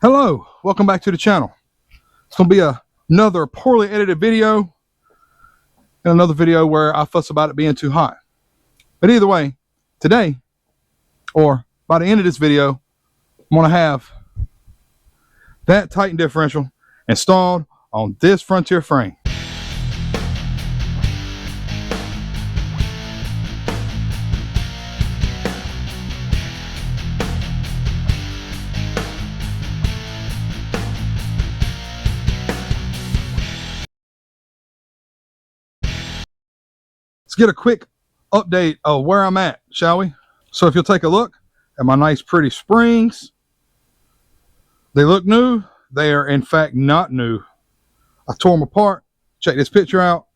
Hello, welcome back to the channel. It's gonna be another poorly edited video and another video where I fuss about it being too hot. But either way, today, or by the end of this video, I'm gonna have that Titan differential installed on this Frontier frame. Let's get a quick update of where I'm at, shall we? So if you'll take a look at my nice pretty springs, they look new. They are in fact not new. I tore them apart. Check this picture out.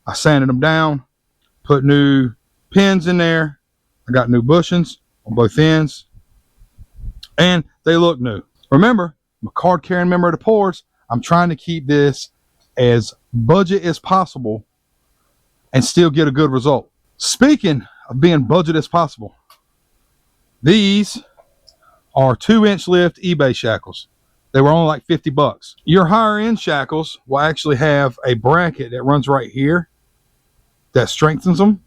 I sanded them down, put new pins in there. I got new bushings on both ends, and they look new. Remember, I'm a card carrying member of the Poors. I'm trying to keep this as budget as possible and still get a good result. Speaking of being budget as possible, these are 2-inch lift eBay shackles. They were only like 50 bucks. Your higher end shackles will actually have a bracket that runs right here that strengthens them.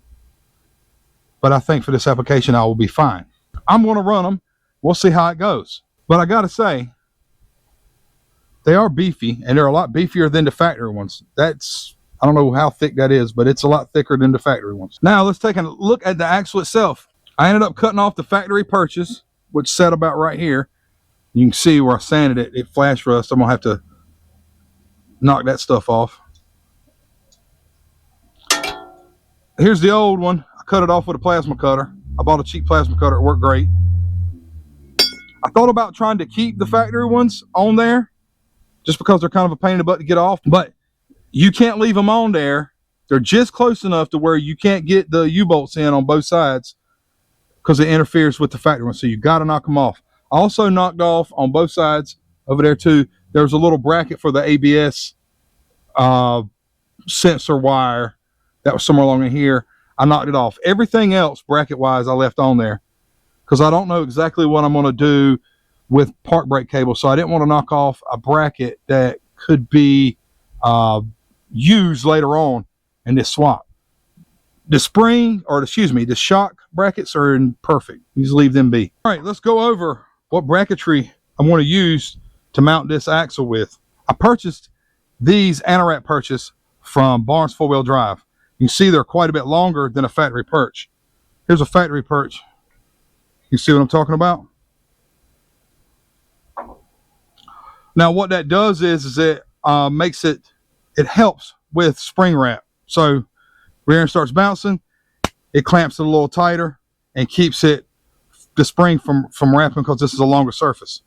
But I think for this application, I will be fine. I'm going to run them. We'll see how it goes. But I got to say, they are beefy, and they're a lot beefier than the factory ones. I don't know how thick that is, but it's a lot thicker than the factory ones. Now let's take a look at the axle itself. I ended up cutting off the factory perches, which set about right here. You can see where I sanded it. It flash rust. I'm gonna have to knock that stuff off. Here's the old one. I cut it off with a plasma cutter. I bought a cheap plasma cutter. It worked great. I thought about trying to keep the factory ones on there just because they're kind of a pain in the butt to get off, but you can't leave them on there. They're just close enough to where you can't get the U-bolts in on both sides because it interferes with the factory one. So you got to knock them off. I also knocked off on both sides over there too. There's a little bracket for the ABS sensor wire that was somewhere along in here. I knocked it off. Everything else bracket wise I left on there because I don't know exactly what I'm going to do with park brake cable. So I didn't want to knock off a bracket that could be used later on in this swap. The spring, or excuse me, the shock brackets are in perfect. You just leave them be. All right, let's go over what bracketry I want to use to mount this axle with. I purchased these anorak perches from Barnes 4-wheel drive. You can see they're quite a bit longer than a factory perch. Here's a factory perch. You see what I'm talking about? Now what that does is it makes it helps with spring wrap. So rear end starts bouncing, it clamps it a little tighter and keeps the spring from wrapping because this is a longer surface.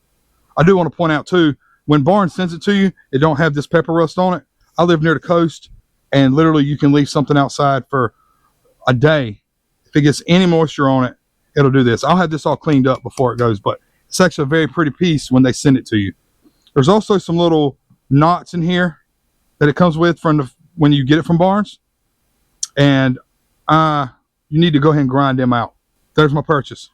I do want to point out too, when Barnes sends it to you, it don't have this pepper rust on it. I live near the coast and literally you can leave something outside for a day. If it gets any moisture on it, it'll do this. I'll have this all cleaned up before it goes, but it's actually a very pretty piece when they send it to you. There's also some little knots in here that it comes with from when you get it from Barnes, and you need to go ahead and grind them out. There's my purchase.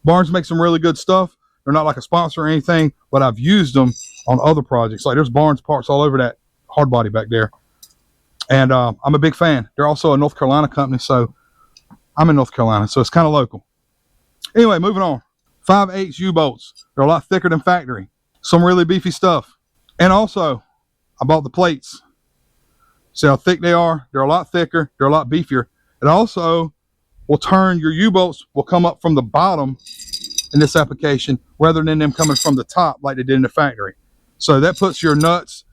Barnes makes some really good stuff. They're not like a sponsor or anything, but I've used them on other projects. Like there's Barnes parts all over that hard body back there, and I'm a big fan. They're also a North Carolina company, so I'm in North Carolina, so it's kind of local. Anyway, moving on. 5/8 U-bolts. They're a lot thicker than factory. Some really beefy stuff. And also, I bought the plates. See how thick they are? They're a lot thicker. They're a lot beefier. It also will turn your U-bolts will come up from the bottom in this application rather than them coming from the top like they did in the factory. So that puts your nuts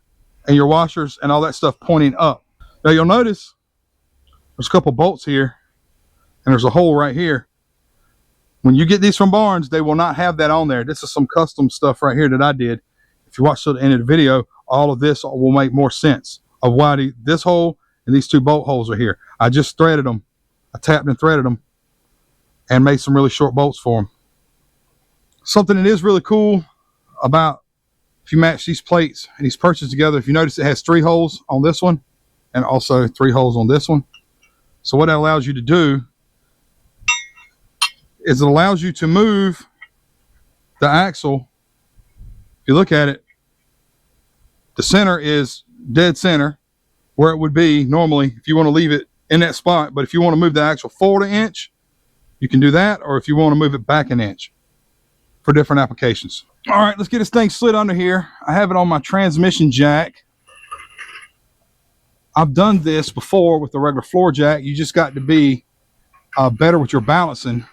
and your washers and all that stuff pointing up. Now you'll notice there's a couple bolts here and there's a hole right here. When you get these from Barnes, they will not have that on there. This is some custom stuff right here that I did. If you watch to the end of the video, all of this will make more sense of why this hole and these two bolt holes are here. I just threaded them. I tapped and threaded them and made some really short bolts for them. Something that is really cool about if you match these plates and these perches together, if you notice it has 3 holes on this one and also 3 holes on this one. So what that allows you to do is it allows you to move the axle you look at it, the center is dead center where it would be normally if you want to leave it in that spot. But if you want to move the axle forward an inch, you can do that, or if you want to move it back an inch for different applications. All right, let's get this thing slid under here. I have it on my transmission jack. I've done this before with the regular floor jack. You just got to be better with your balancing.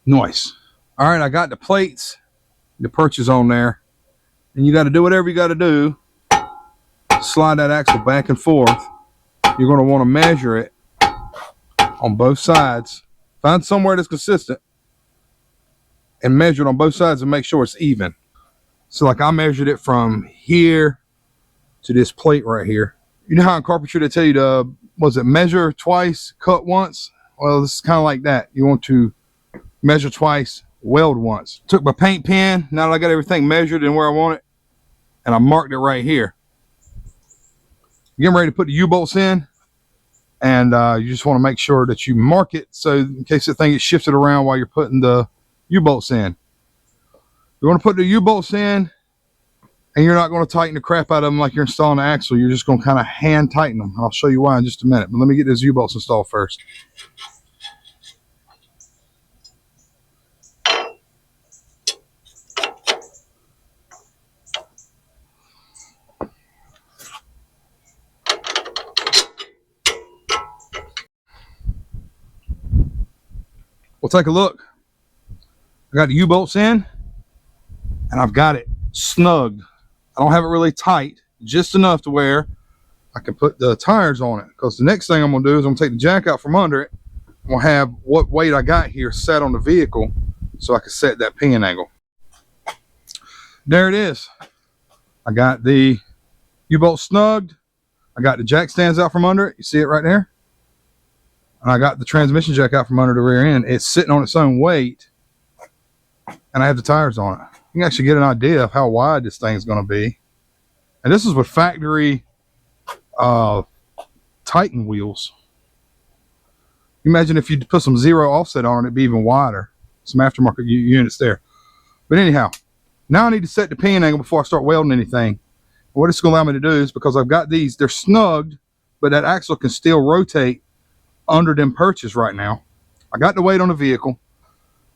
Nice. All right, I got the plates, the perches on there, and you got to do whatever you got to do. Slide that axle back and forth. You're going to want to measure it on both sides. Find somewhere that's consistent and measure it on both sides and make sure it's even. So like I measured it from here to this plate right here. You know how in carpentry they tell you to, was it measure twice, cut once? Well, this is kind of like that. You want to measure twice, weld once. Took my paint pen, now that I got everything measured and where I want it, and I marked it right here. Getting ready to put the U-bolts in, and you just want to make sure that you mark it so in case the thing gets shifted around while you're putting the U-bolts in. You want to put the U-bolts in, and you're not going to tighten the crap out of them like you're installing the axle. You're just going to kind of hand tighten them. I'll show you why in just a minute, but let me get those U-bolts installed first. We'll take a look. I got the U-bolts in, and I've got it snug. I don't have it really tight, just enough to where I can put the tires on it. Because the next thing I'm going to do is I'm going to take the jack out from under it. I'm going to have what weight I got here set on the vehicle so I can set that pinion angle. There it is. I got the U-bolt snugged. I got the jack stands out from under it. You see it right there? And I got the transmission jack out from under the rear end. It's sitting on its own weight, and I have the tires on it. You can actually get an idea of how wide this thing is going to be. And this is with factory Titan wheels. Imagine if you put some zero offset on it, it'd be even wider. Some aftermarket units there. But anyhow, now I need to set the pinion angle before I start welding anything. What it's going to allow me to do is, because I've got these, they're snugged, but that axle can still rotate under them perches right now. I got the weight on the vehicle.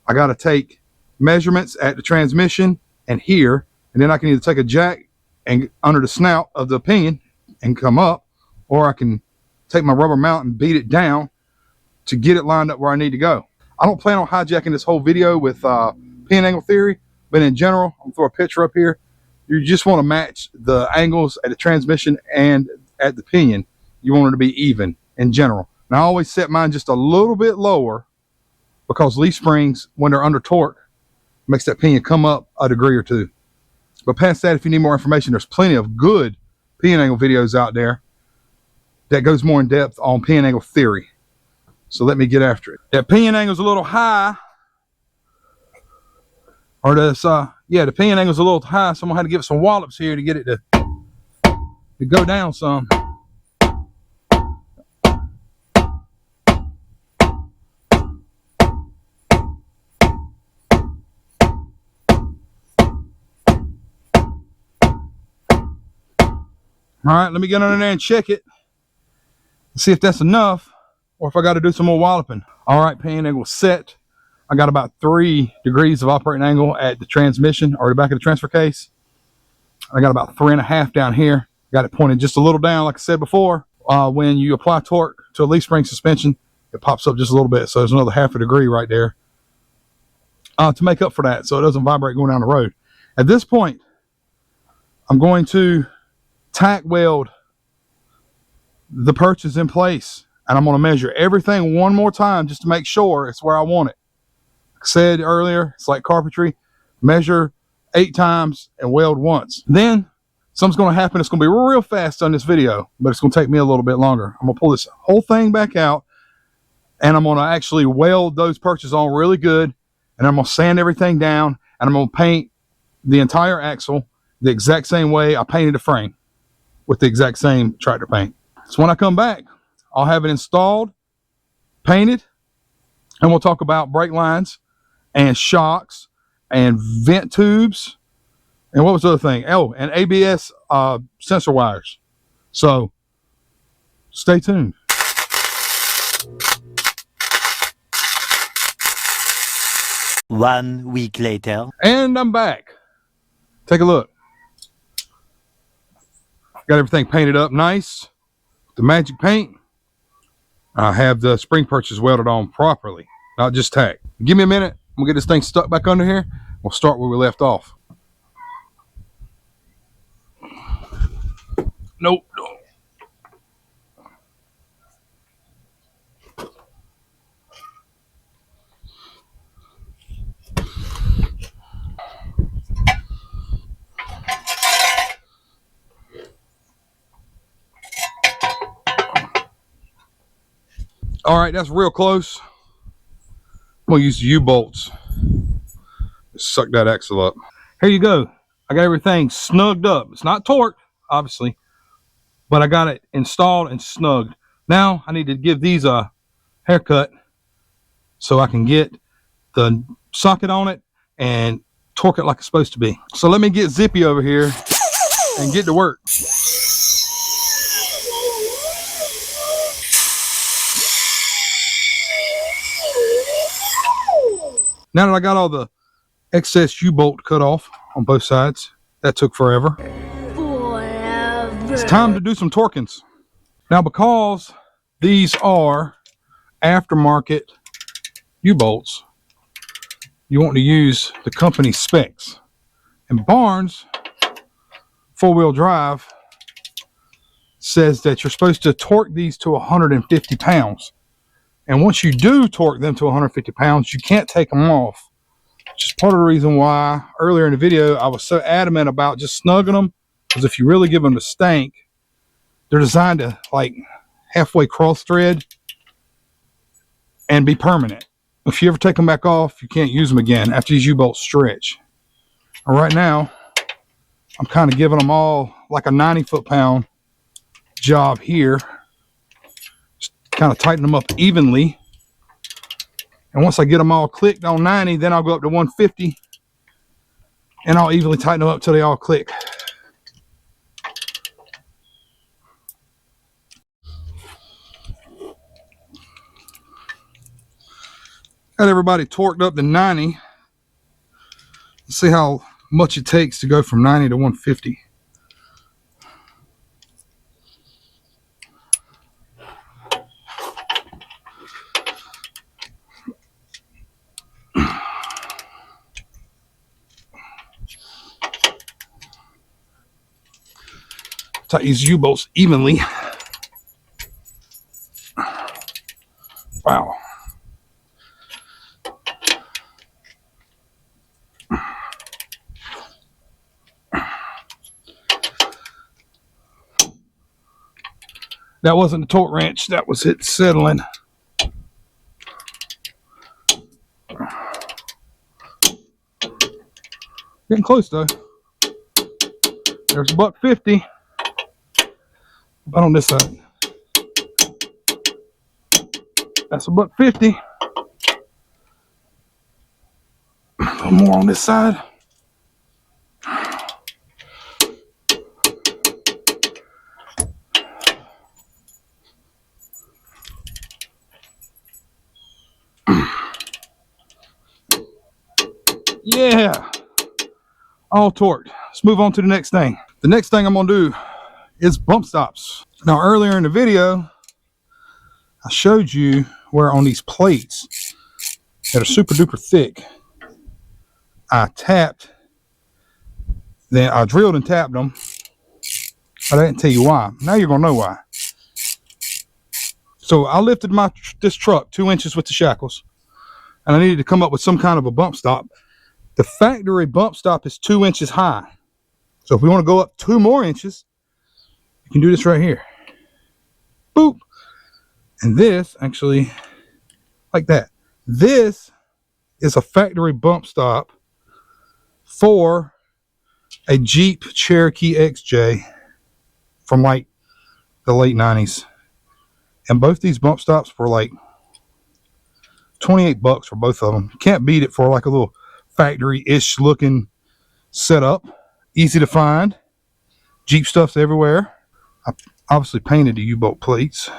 I got to take measurements at the transmission and here, and then I can either take a jack and under the snout of the pinion and come up, or I can take my rubber mount and beat it down to get it lined up where I need to go. I don't plan on hijacking this whole video with pinion angle theory, but in general, I'm gonna throw a picture up here. You just want to match the angles at the transmission and at the pinion. You want it to be even in general. Now I always set mine just a little bit lower because leaf springs, when they're under torque, makes that pinion come up a degree or two. But past that, if you need more information, there's plenty of good pinion angle videos out there that goes more in depth on pinion angle theory. So let me get after it. That pinion angle's a little high, or this, yeah, the pinion angle's a little high, so I'm gonna have to give it some wallops here to get it to go down some. All right, let me get under there and check it. See if that's enough, or if I got to do some more walloping. All right, pinion angle set. I got about 3 degrees of operating angle at the transmission or the back of the transfer case. I got about 3.5 down here. Got it pointed just a little down, like I said before. When you apply torque to a leaf spring suspension, it pops up just a little bit. So there's another 0.5 degree right there to make up for that, so it doesn't vibrate going down the road. At this point, I'm going to tack weld the perches in place, and I'm going to measure everything one more time just to make sure it's where I want it. Like I said earlier, it's like carpentry. Measure 8 times and weld once. Then something's going to happen. It's going to be real fast on this video, but it's going to take me a little bit longer. I'm going to pull this whole thing back out, and I'm going to actually weld those perches on really good, and I'm going to sand everything down, and I'm going to paint the entire axle the exact same way I painted the frame. with the exact same tractor paint. So when I come back, I'll have it installed, painted, and we'll talk about brake lines and shocks and vent tubes. And what was the other thing? Oh, and ABS sensor wires. So stay tuned. One week later. And I'm back. Take a look. Got everything painted up nice. The Majic paint. I have the spring perches welded on properly, not just tack. Give me a minute. We'll get this thing stuck back under here. We'll start where we left off. Nope. All right, that's real close. I'm gonna use the U-bolts. Suck that axle up. Here you go. I got everything snugged up. It's not torqued, obviously, but I got it installed and snugged. Now I need to give these a haircut so I can get the socket on it and torque it like it's supposed to be. So let me get Zippy over here and get to work. Now that I got all the excess U-bolt cut off on both sides, that took forever. It's time to do some torquings. Now, because these are aftermarket U-bolts, you want to use the company specs. And Barnes four-wheel drive says that you're supposed to torque these to 150 pounds. And once you do torque them to 150 pounds, you can't take them off. Which is part of the reason why earlier in the video I was so adamant about just snugging them, because if you really give them a stank, they're designed to like halfway cross thread and be permanent. If you ever take them back off, you can't use them again after these U-bolts stretch. And right now, I'm kind of giving them all like a 90 foot-pound job here. Just kind of tighten them up evenly. And once I get them all clicked on 90, then I'll go up to 150 and I'll evenly tighten them up till they all click. Got everybody torqued up to 90. Let's see how much it takes to go from 90 to 150. Tighten these U-bolts evenly. Wow. That wasn't the torque wrench, that was it settling. Getting close though. There's $1.50. But on this side, that's $1.50. A little more on this side. Yeah, all torqued. Let's move on to the next thing. The next thing I'm gonna do is bump stops. Now earlier in the video, I showed you where on these plates that are super duper thick, I tapped, then I drilled and tapped them, but I didn't tell you why. Now you're gonna know why. So I lifted this truck 2 inches with the shackles, and I needed to come up with some kind of a bump stop. The factory bump stop is 2 inches high. So if we want to go up 2 more inches, you can do this right here. Boop. And this actually, like that. This is a factory bump stop for a Jeep Cherokee XJ from like the late 90s. And both these bump stops were like $28 for both of them. You can't beat it for like a little factory-ish looking setup. Easy to find. Jeep stuff's everywhere. I obviously painted the U-bolt plates,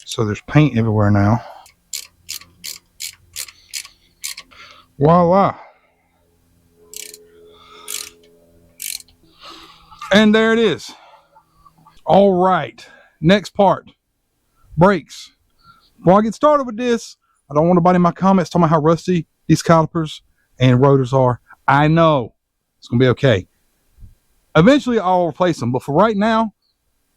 so there's paint everywhere now. Voila. And there it is. All right, next part, brakes. Before I get started with this, I don't want anybody in my comments talking about how rusty these calipers and rotors are. I know it's gonna be okay. Eventually I'll replace them, but for right now,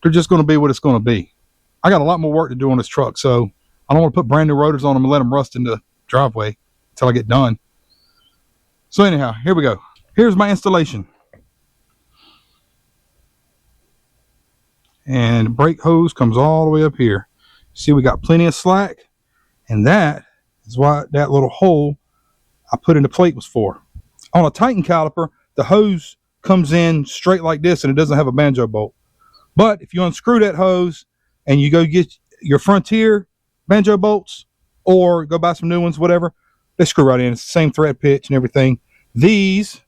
they're just gonna be what it's gonna be. I got a lot more work to do on this truck, so I don't want to put brand new rotors on them and let them rust in the driveway until I get done. So anyhow, here we go. Here's my installation. And the brake hose comes all the way up here. See, we got plenty of slack, and that is why that little hole I put in the plate was for. On a Titan caliper, the hose comes in straight like this, and it doesn't have a banjo bolt. But if you unscrew that hose and you go get your Frontier banjo bolts, or go buy some new ones, whatever, they screw right in. It's the same thread pitch and everything. These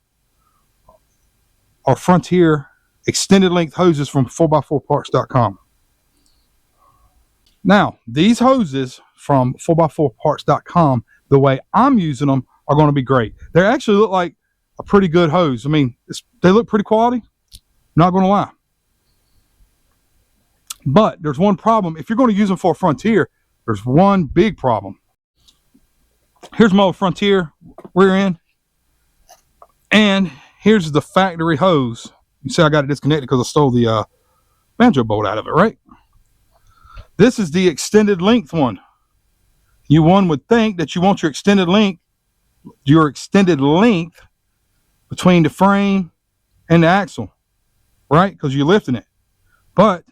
are Frontier extended length hoses from 4x4parts.com. Now, these hoses from 4x4parts.com, the way I'm using them, are going to be great. They actually look like a pretty good hose. I mean, they look pretty quality, not going to lie. But there's one problem. If you're going to use them for a Frontier, there's one big problem. Here's my old Frontier rear end, and here's the factory hose. You see I got it disconnected because I stole the banjo bolt out of it, right? This is the extended length one. One would think that you want your extended length between the frame and the axle, right? Because you're lifting it. But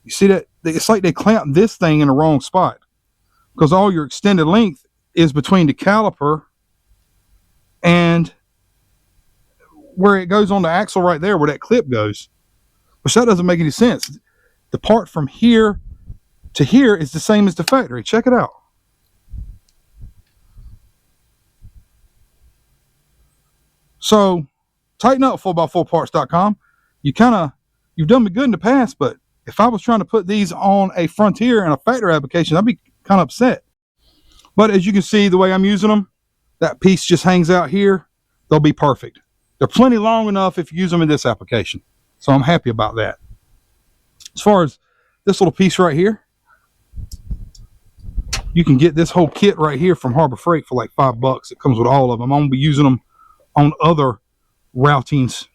you see that it's like they clamped this thing in the wrong spot, because all your extended length is between the caliper and where it goes on the axle right there, where that clip goes. Which that doesn't make any sense. The part from here to here is the same as the factory. Check it out. So tighten up, 4x4parts.com. You've done me good in the past, but if I was trying to put these on a Frontier and a factory application, I'd be kind of upset. But as you can see, the way I'm using them, that piece just hangs out here. They'll be perfect. They're plenty long enough if you use them in this application. So I'm happy about that. As far as this little piece right here, you can get this whole kit right here from Harbor Freight for like $5. It comes with all of them. I'm going to be using them on other routings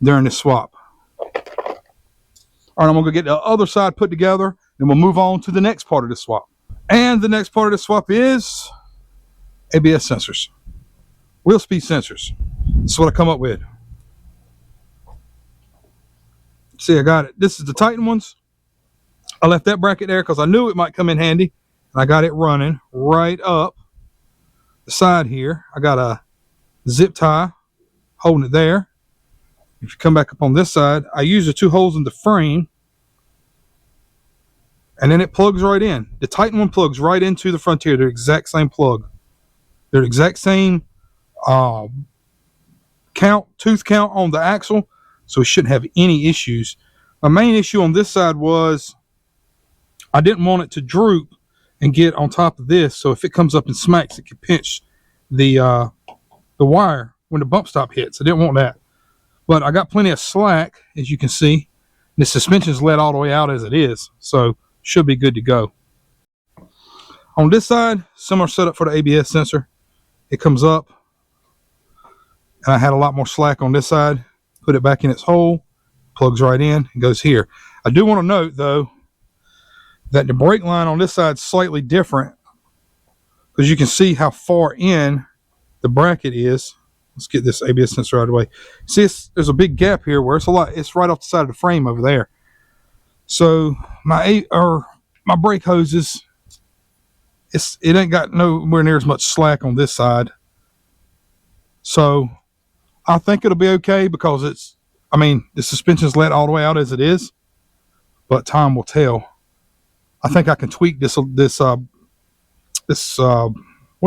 during this swap. All right, I'm going to get the other side put together, and we'll move on to the next part of this swap. And the next part of the swap is ABS sensors. Wheel speed sensors. This is what I come up with. See, I got it. This is the Titan ones. I left that bracket there because I knew it might come in handy. And I got it running right up the side here. I got a zip tie holding it there. If you come back up on this side, I use the two holes in the frame, and then it plugs right in. The Titan one plugs right into the Frontier. They're the exact same plug. They're the exact same tooth count on the axle, so we shouldn't have any issues. My main issue on this side was I didn't want it to droop and get on top of this, so if it comes up and smacks, it can pinch the wire when the bump stop hits. I didn't want that. But I got plenty of slack, as you can see. The suspension's let all the way out as it is, so should be good to go. On this side, similar setup for the ABS sensor. It comes up, and I had a lot more slack on this side. Put it back in its hole, plugs right in, and goes here. I do want to note, though, that the brake line on this side is slightly different, because you can see how far in the bracket is. Let's get this ABS sensor out of the way. See, there's a big gap here where it's right off the side of the frame over there. So my brake hoses, it ain't got nowhere near as much slack on this side. So I think it'll be okay, because I mean, the suspension's let all the way out as it is, but time will tell. I think I can tweak this what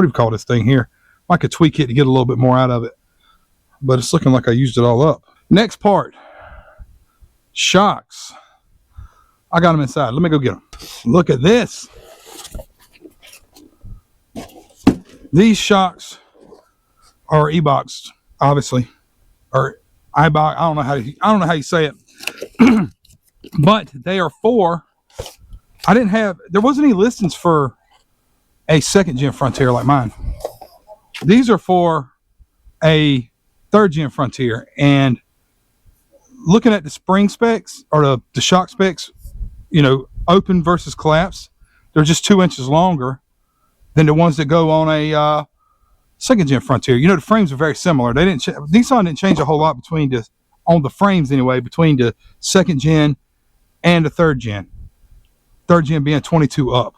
do you call this thing here? I could tweak it to get a little bit more out of it, but it's looking like I used it all up. Next part, shocks. I got them inside. Let me go get them. Look at this. These shocks are e-boxed, obviously, or I-box. I don't know how you say it, but they are for. There wasn't any listings for a second gen Frontier like mine. These are for a third gen Frontier, and looking at the spring specs or the shock specs, open versus collapse, they're just 2 inches longer than the ones that go on a second gen Frontier. The frames are very similar. Nissan didn't change a whole lot on the frames anyway, between the second gen and the third gen. Third gen being 22 up.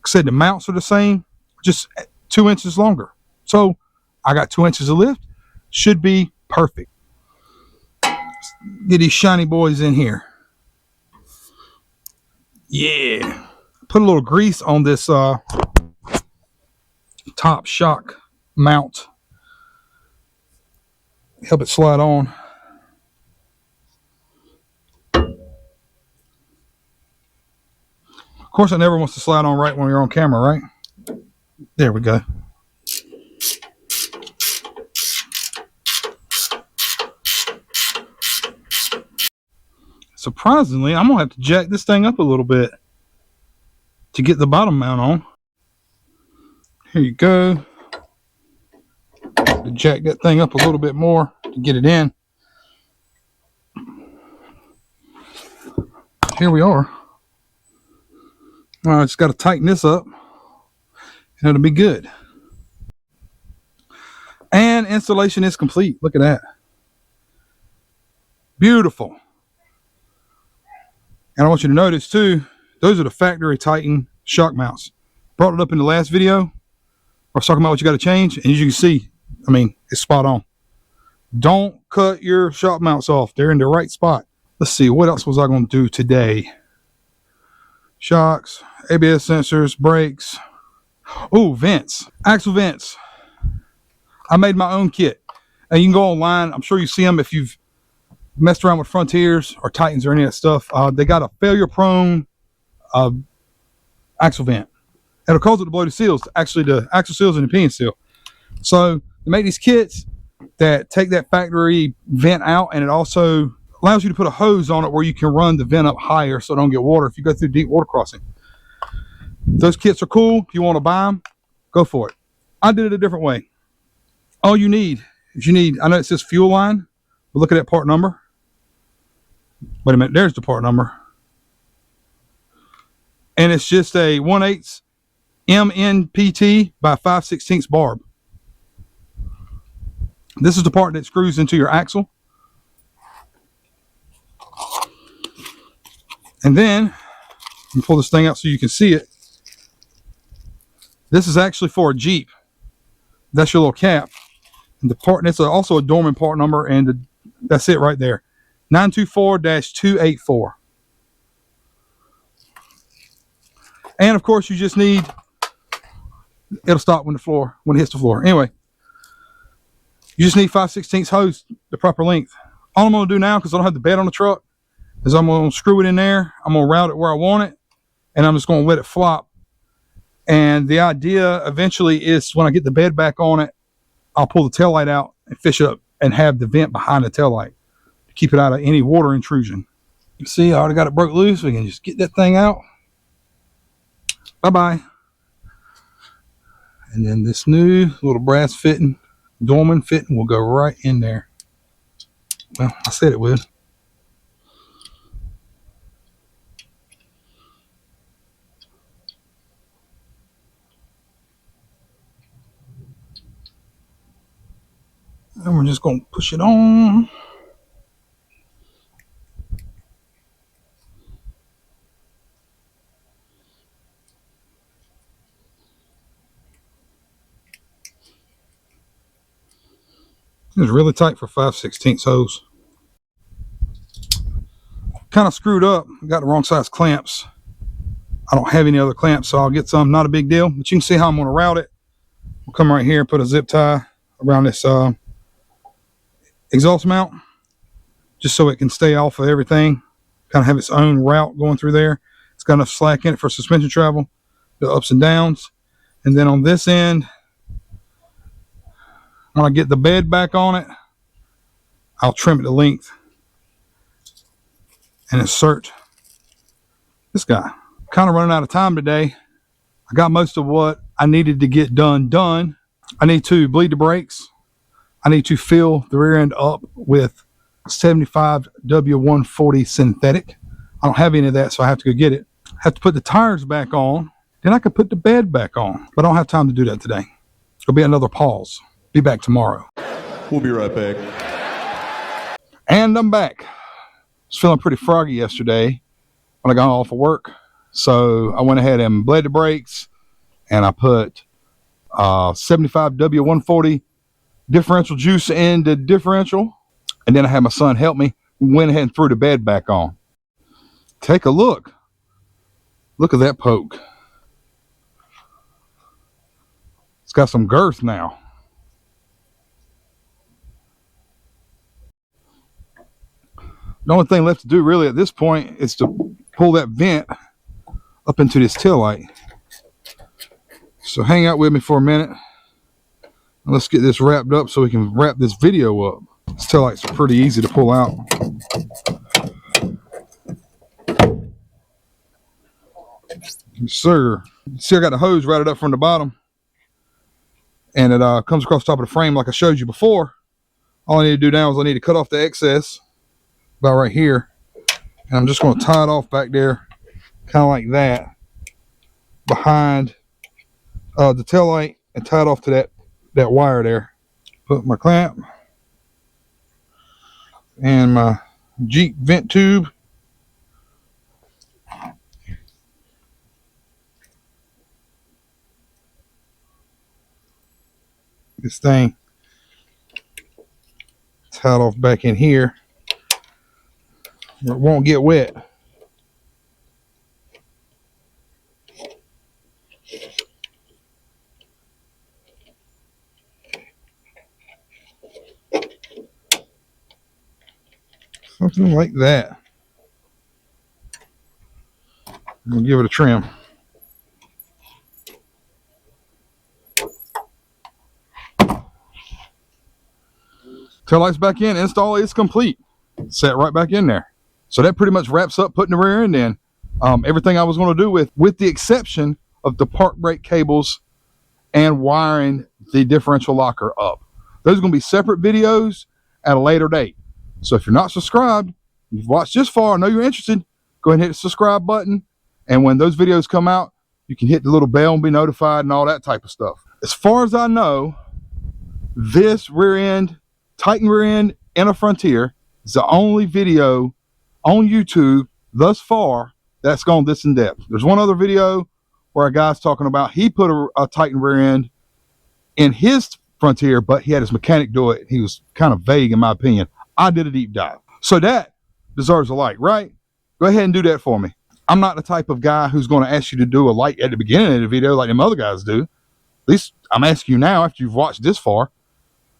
Said the mounts are the same, just 2 inches longer. So I got 2 inches of lift. Should be perfect. Get these shiny boys in here. Yeah. Put a little grease on this top shock mount. Help it slide on. Of course, it never wants to slide on right when you're on camera, right? There we go. Surprisingly, I'm going to have to jack this thing up a little bit to get the bottom mount on. Here you go. To jack that thing up a little bit more to get it in. Here we are. I just got to tighten this up and it'll be good. And installation is complete. Look at that. Beautiful. And I want you to notice too, those are the factory Titan shock mounts. Brought it up in the last video. I was talking about what you got to change, and as you can see, I mean, it's spot on. Don't cut your shock mounts off. They're in the right spot. Let's see, what else was I going to do today? Shocks, ABS sensors, brakes. Oh, vents. Axle vents. I made my own kit. And you can go online. I'm sure you see them if you've messed around with Frontiers or Titans or any of that stuff. They got a failure-prone axle vent. It'll cause it to blow the seals, actually the axle seals and the pinion seal. So they make these kits that take that factory vent out, and it also allows you to put a hose on it where you can run the vent up higher so it don't get water if you go through deep water crossing. Those kits are cool. If you want to buy them, go for it. I did it a different way. All you need is I know it says fuel line, but look at that part number. Wait a minute, there's the part number. And it's just a 1/8 MNPT by 5/16 barb. This is the part that screws into your axle. And then, let me pull this thing out so you can see it. This is actually for a Jeep. That's your little cap. And the part, and it's also a Dorman part number, and that's it right there. 924-284. And of course, you just need, it'll stop when it hits the floor. Anyway, you just need 5/16 hose, the proper length. All I'm going to do now, because I don't have the bed on the truck, is I'm going to screw it in there. I'm going to route it where I want it, and I'm just going to let it flop. And the idea eventually is when I get the bed back on it, I'll pull the taillight out and fish it up and have the vent behind the taillight to keep it out of any water intrusion. You see, I already got it broke loose. We can just get that thing out. Bye-bye. And then this new little brass fitting, Dorman fitting, will go right in there. Well, I said it would. And we're just going to push it on. It's really tight for 5/16 hose. Kind of screwed up. Got the wrong size clamps. I don't have any other clamps, so I'll get some. Not a big deal, but you can see how I'm going to route it. We'll come right here and put a zip tie around this exhaust mount, just so it can stay off of everything. Kind of have its own route going through there. It's got enough slack in it for suspension travel, the ups and downs. And then on this end, when I get the bed back on it, I'll trim it to length and insert this guy. Kind of running out of time today. I got most of what I needed to get done. I need to bleed the brakes. I need to fill the rear end up with 75 W140 synthetic. I don't have any of that, so I have to go get it. I have to put the tires back on. Then I can put the bed back on, but I don't have time to do that today. It'll be another pause. Be back tomorrow. We'll be right back. And I'm back. I was feeling pretty froggy yesterday when I got off of work. So I went ahead and bled the brakes, and I put 75 W140 differential juice in the differential. And then I had my son help me. We went ahead and threw the bed back on. Take a look. Look at that poke. It's got some girth now. The only thing left to do really at this point is to pull that vent up into this tail light. So hang out with me for a minute. And let's get this wrapped up so we can wrap this video up. These tail lights are pretty easy to pull out. Yes, sir. See, I got the hose routed up from the bottom. And it comes across the top of the frame like I showed you before. All I need to do now is I need to cut off the excess about right here. And I'm just going to tie it off back there, kind of like that, behind the tail light, and tie it off to that wire there. Put my clamp and my Jeep vent tube. This thing tied off back in here. It won't get wet. Something like that. We'll give it a trim. Tail lights back in. Install is complete. Set right back in there. So that pretty much wraps up putting the rear end in. Everything I was going to do with the exception of the park brake cables and wiring the differential locker up. Those are going to be separate videos at a later date. So if you're not subscribed, you've watched this far, I know you're interested, go ahead and hit the subscribe button. And when those videos come out, you can hit the little bell and be notified and all that type of stuff. As far as I know, this rear end, Titan rear end in a Frontier is the only video on YouTube thus far that's gone this in depth. There's one other video where a guy's talking about he put a Titan rear end in his Frontier, but he had his mechanic do it. He was kind of vague in my opinion. I did a deep dive. So that deserves a like, right? Go ahead and do that for me. I'm not the type of guy who's going to ask you to do a like at the beginning of the video like them other guys do. At least I'm asking you now after you've watched this far,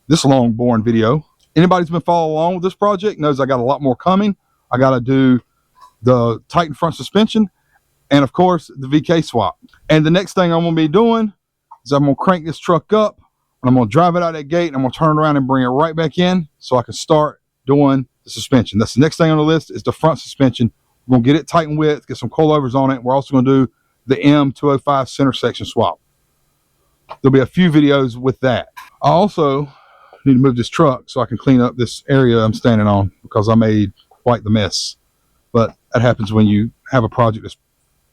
this long, boring video. Anybody who's been following along with this project knows I got a lot more coming. I got to do the Titan front suspension and, of course, the VK swap. And the next thing I'm going to be doing is I'm going to crank this truck up and I'm going to drive it out that gate and I'm going to turn it around and bring it right back in so I can start doing the suspension. That's the next thing on the list is the front suspension. We're going to get it tightened width, get some coilovers on it. We're also going to do the M226 center section swap. There'll be a few videos with that. I also need to move this truck so I can clean up this area I'm standing on because I made quite the mess. But that happens when you have a project that's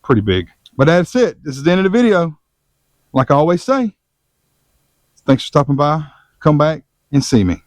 pretty big. But that's it. This is the end of the video. Like I always say, thanks for stopping by. Come back and see me.